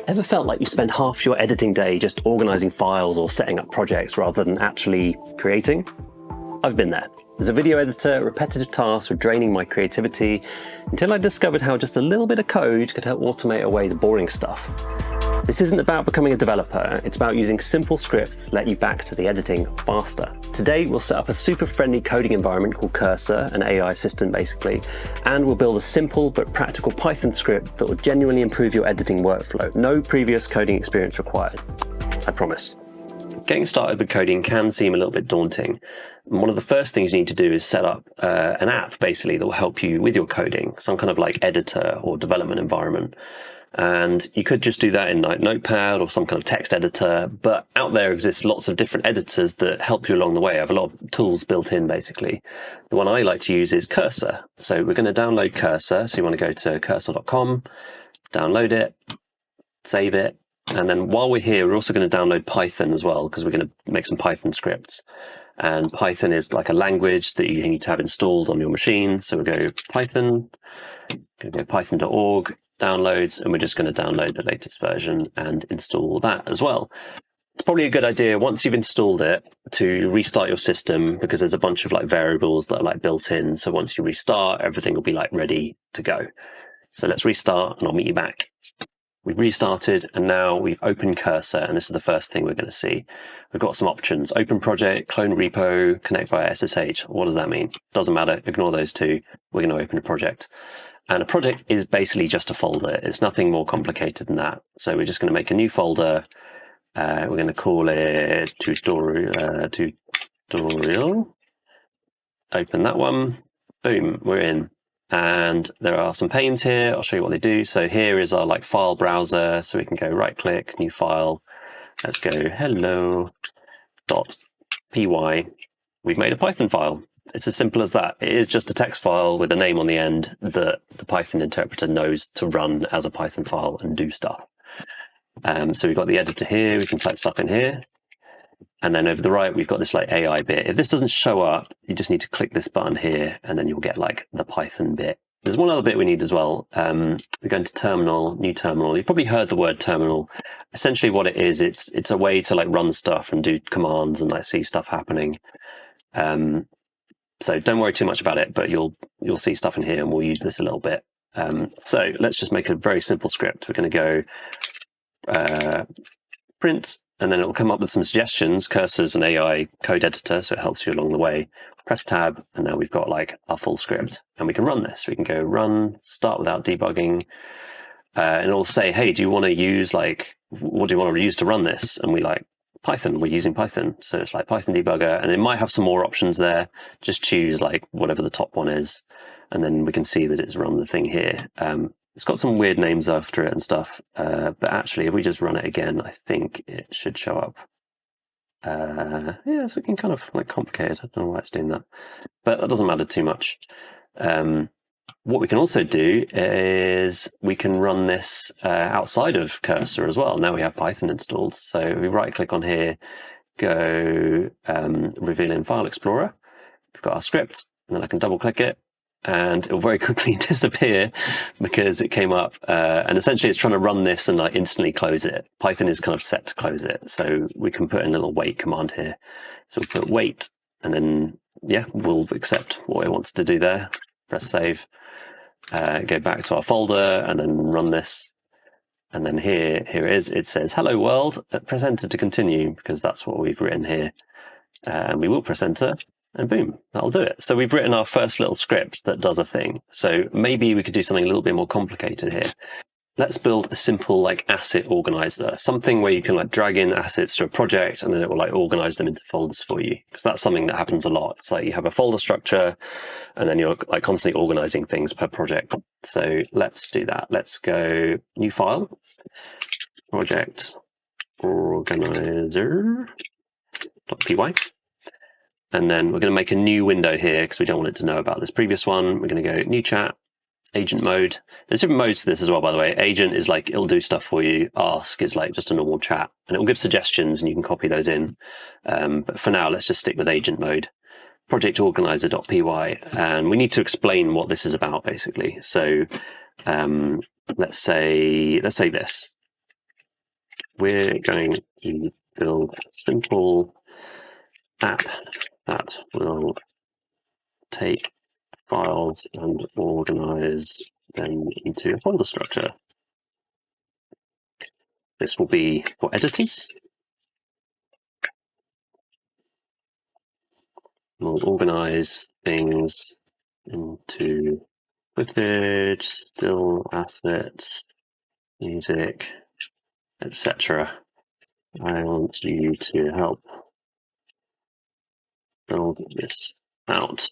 Ever felt like you spend half your editing day just organizing files or setting up projects rather than actually creating? I've been there. As a video editor, repetitive tasks were draining my creativity until I discovered how just a little bit of code could help automate away the boring stuff. This isn't about becoming a developer, it's about using simple scripts to let you back to the editing faster. Today, we'll set up a super friendly coding environment called Cursor, an AI assistant basically, and we'll build a simple but practical Python script that will genuinely improve your editing workflow. No previous coding experience required, I promise. Getting started with coding can seem a little bit daunting. And one of the first things you need to do is set up an app basically that will help you with your coding, some kind of like editor or development environment. And you could just do that in like Notepad or some kind of text editor, but out there exists lots of different editors that help you along the way. I have a lot of tools built in basically. The one I like to use is Cursor. So we're going to download Cursor. So you want to go to cursor.com, download it, save it. And then while we're here, we're also going to download Python as well, because we're going to make some Python scripts. And Python is like a language that you need to have installed on your machine. So we'll go Python, go python.org, downloads, and we're just going to download the latest version and install that as well. It's probably a good idea once you've installed it to restart your system, because there's a bunch of like variables that are like built in. So once you restart, everything will be like ready to go. So let's restart and I'll meet you back. We've restarted and now we've opened Cursor, and this is the first thing we're going to see. We've got some options: open project, clone repo, connect via SSH. What does that mean? Doesn't matter, ignore those two. We're going to open a project. And a project is basically just a folder. It's nothing more complicated than that. So we're just going to make a new folder. We're going to call it tutorial. Open that one. Boom, we're in. And there are some panes here. I'll show you what they do. So here is our like file browser. So we can go right click, new file. Let's go hello.py. We've made a Python file. It's as simple as that. It is just a text file with a name on the end that the Python interpreter knows to run as a Python file and do stuff. So we've got the editor here. We can type stuff in here. And then over the right, we've got this like AI bit. If this doesn't show up, you just need to click this button here, and then you'll get like the Python bit. There's one other bit we need as well. We go into terminal, new terminal. You've probably heard the word terminal. Essentially what it is, it's a way to like run stuff and do commands and like see stuff happening. So don't worry too much about it, but you'll see stuff in here, and we'll use this a little bit. So let's just make a very simple script. We're going to go print, and then it will come up with some suggestions. Cursor's an AI code editor, so it helps you along the way. Press tab, and now we've got like our full script, and we can run this. We can go run, start without debugging, and it'll say, hey, do you want to use like, what do you want to use to run this? And we like Python, we're using Python. So it's like Python debugger, and it might have some more options there. Just choose like whatever the top one is. And then we can see that it's run the thing here. It's got some weird names after it and stuff. But actually, if we just run it again, I think it should show up. Yeah, it's looking kind of like complicated. I don't know why it's doing that, but that doesn't matter too much. What we can also do is we can run this outside of Cursor as well. Now we have Python installed. So we right click on here, go reveal in File Explorer. We've got our script, and then I can double click it, and it will very quickly disappear because it came up. And essentially it's trying to run this and like instantly close it. Python is kind of set to close it. So we can put in a little wait command here. So we'll put wait, and then, yeah, we'll accept what it wants to do there. Press save. Go back to our folder and then run this. And then here it is. It says, hello world, press enter to continue, because that's what we've written here. And we will press enter, and boom, that'll do it. So we've written our first little script that does a thing. So maybe we could do something a little bit more complicated here. Let's build a simple like asset organizer, something where you can like drag in assets to a project, and then it will like organize them into folders for you. Because that's something that happens a lot. It's like you have a folder structure, and then you're like constantly organizing things per project. So let's do that. Let's go new file, project organizer.py. And then we're going to make a new window here because we don't want it to know about this previous one. We're going to go new chat, agent mode. There's different modes to this as well, by the way. Agent is like, it'll do stuff for you. Ask is like just a normal chat, and it will give suggestions and you can copy those in. But for now, let's just stick with agent mode. Project organizer.py. And we need to explain what this is about basically. So let's say this. we're going to build a simple app that will take files and organize them into a folder structure. This will be for editors. We'll organize things into footage, still assets, music, etc. I want you to help build this out.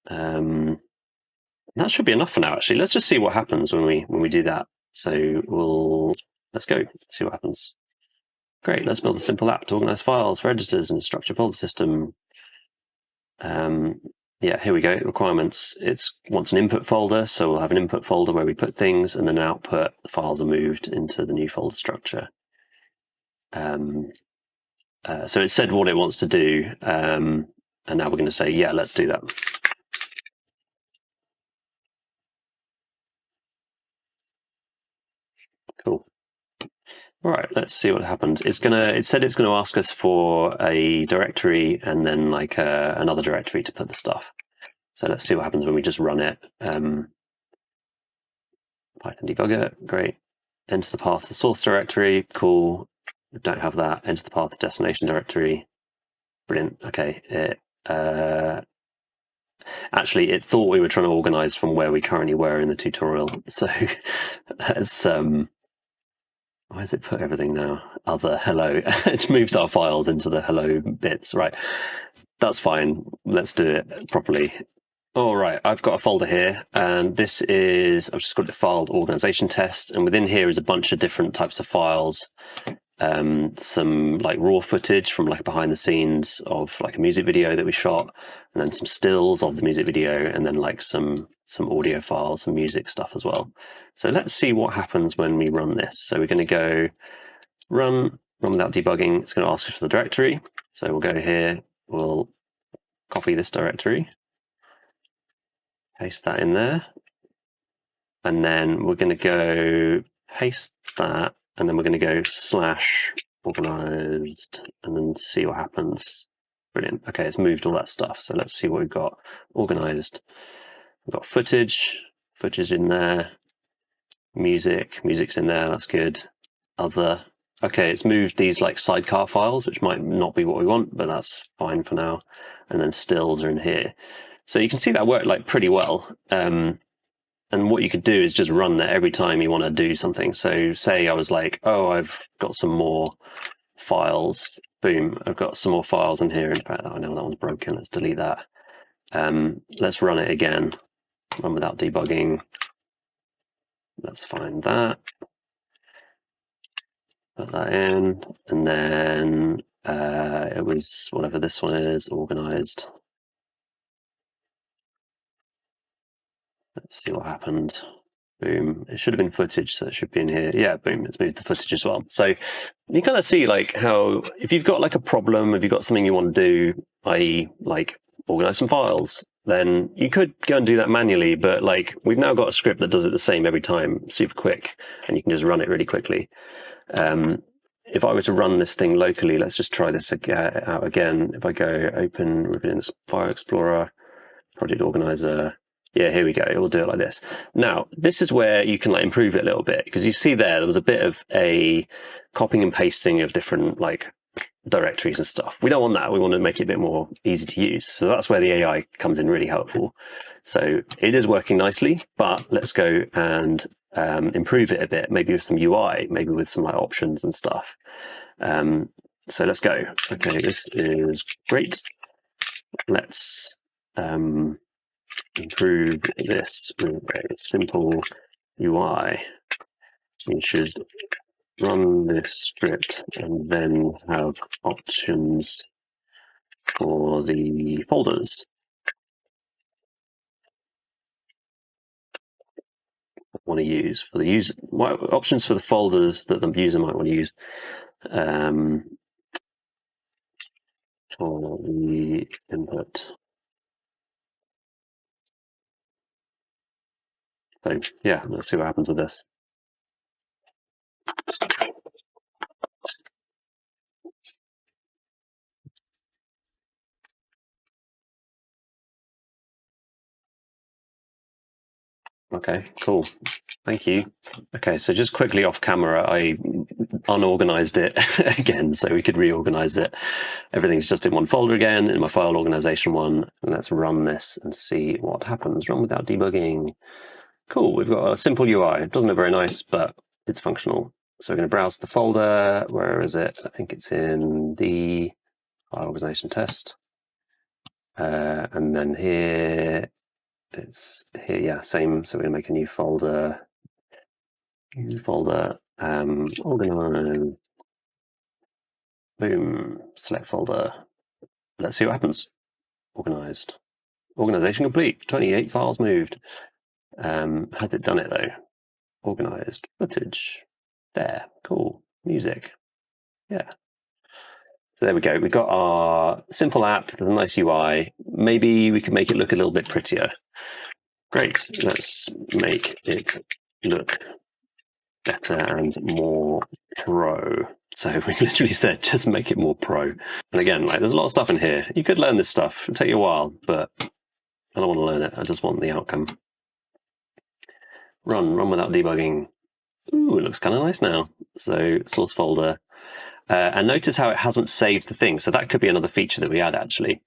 That should be enough for now, actually. Let's just see what happens when we do that. So let's go see what happens. Great, let's build a simple app to organize files for editors in a structured folder system. Yeah, here we go, requirements. It wants an input folder, so we'll have an input folder where we put things, and then output, the files are moved into the new folder structure. So it said what it wants to do, and now we're going to say, yeah, let's do that. Cool. All right, let's see what happens. It said it's going to ask us for a directory and then like another directory to put the stuff. So let's see what happens when we just run it. Python debugger, great. Enter the path to the source directory, cool. We don't have that. Enter the path to destination directory. Brilliant. Okay. Actually, it thought we were trying to organize from where we currently were in the tutorial. So let's where does it put everything now? Other hello. It's moved our files into the hello bits. Right. That's fine. Let's do it properly. All right, I've got a folder here, and this is, I've just got it filed organization test, and within here is a bunch of different types of files. Some like raw footage from like behind the scenes of like a music video that we shot, and then some stills of the music video, and then like some audio files, some music stuff as well. So let's see what happens when we run this. So we're going to go run without debugging. It's going to ask us for the directory. So we'll go here, we'll copy this directory, paste that in there, and then we're going to go paste that, and then we're going to go /organized and then see what happens. Brilliant. Okay, it's moved all that stuff. So let's see what we've got. Organized. We've got footage in there. Music's in there. That's good. Other. Okay, it's moved these like sidecar files, which might not be what we want, but that's fine for now. And then stills are in here. So you can see that worked like pretty well. And what you could do is just run that every time you want to do something. So say I was like, oh, I've got some more files. Boom, I've got some more files in here. In fact, I know that one's broken. Let's delete that. Let's run it again. Run without debugging. Let's find that. Put that in. And then it was whatever this one is, organized. Let's see what happened. Boom. It should have been footage, so it should be in here. Yeah, boom, it's moved the footage as well. So you kind of see like how if you've got like a problem, if you've got something you want to do, i.e. like organize some files, then you could go and do that manually, but like we've now got a script that does it the same every time, super quick, and you can just run it really quickly. If I were to run this thing locally, let's just try this out again. If I go open within this File Explorer, Project Organizer, yeah, here we go. It will do it like this. Now, this is where you can like improve it a little bit, because you see there was a bit of a copying and pasting of different like directories and stuff. We don't want that. We want to make it a bit more easy to use. So that's where the AI comes in really helpful. So it is working nicely, but let's go and improve it a bit, maybe with some UI, maybe with some like options and stuff. So let's go. Okay, this is great. Let's improve this with a simple UI. We should run this script and then have options for the folders. I want to use for the user, options for the folders that the user might want to use for the input. So yeah, let's see what happens with this. Okay, cool. Thank you. Okay, so just quickly off camera, I unorganized it again so we could reorganize it. Everything's just in one folder again, in my file organization one. And let's run this and see what happens. Run without debugging. Cool, we've got a simple UI. It doesn't look very nice, but it's functional. So we're going to browse the folder. Where is it? I think it's in the file organization test. And then here, it's here, yeah, same. So we're going to make a new folder. Organize. Boom, select folder. Let's see what happens. Organized. Organization complete. 28 files moved. Had it done it though? Organized. Footage. There. Cool. Music. Yeah. So there we go. We've got our simple app with a nice UI. Maybe we could make it look a little bit prettier. Great. Let's make it look better and more pro. So we literally said, just make it more pro. And again, like there's a lot of stuff in here. You could learn this stuff. It'll take you a while, but I don't want to learn it. I just want the outcome. Run without debugging. Ooh, it looks kind of nice now. So source folder. And notice how it hasn't saved the thing. So that could be another feature that we add actually.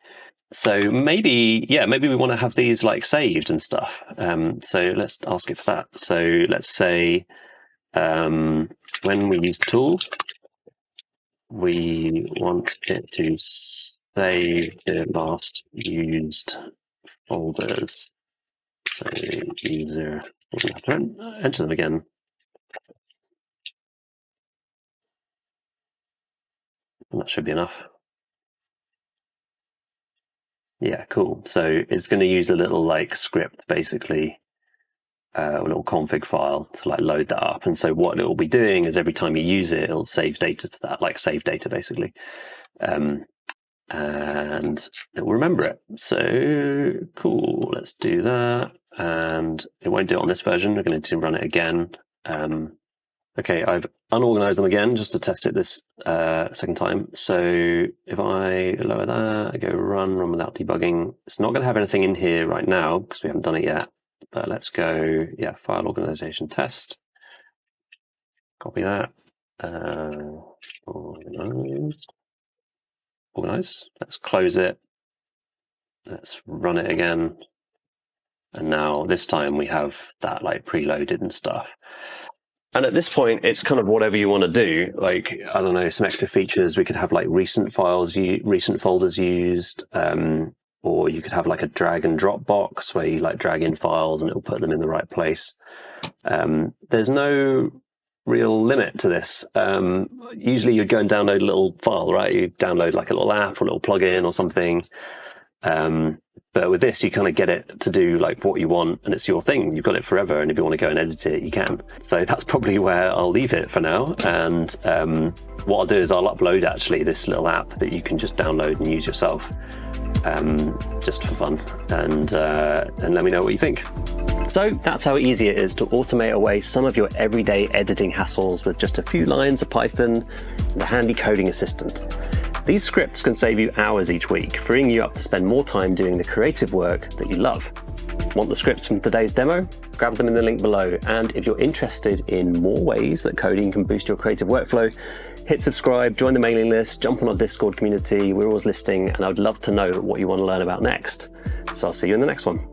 So maybe, yeah, maybe we want to have these like saved and stuff. So let's ask it for that. So let's say when we use the tool, we want it to save the last used folders. So user, we'll have to enter them again. And that should be enough. Yeah, cool. So it's going to use a little like script, basically, a little config file to like load that up. And so what it will be doing is every time you use it, it'll save data to that, like save data basically. And it will remember it. So cool, let's do that. And it won't do it on this version. We're going to run it again. Okay, I've unorganized them again just to test it this second time. So if I lower that, I go run without debugging. It's not going to have anything in here right now because we haven't done it yet. But let's go, yeah, file organization test. Copy that. Organize. Let's close it. Let's run it again. And now this time we have that like preloaded and stuff. And at this point, it's kind of whatever you want to do. Like, I don't know, some extra features. We could have like recent files, recent folders used, or you could have like a drag and drop box where you like drag in files and it'll put them in the right place. There's no real limit to this. Usually you'd go and download a little file, right? You download like a little app or a little plugin or something. But with this, you kind of get it to do like what you want and it's your thing. You've got it forever. And if you want to go and edit it, you can. So that's probably where I'll leave it for now. And what I'll do is I'll upload actually this little app that you can just download and use yourself just for fun. And let me know what you think. So that's how easy it is to automate away some of your everyday editing hassles with just a few lines of Python and a handy coding assistant. These scripts can save you hours each week, freeing you up to spend more time doing the creative work that you love. Want the scripts from today's demo? Grab them in the link below. And if you're interested in more ways that coding can boost your creative workflow, hit subscribe, join the mailing list, jump on our Discord community. We're always listening, and I'd love to know what you want to learn about next. So I'll see you in the next one.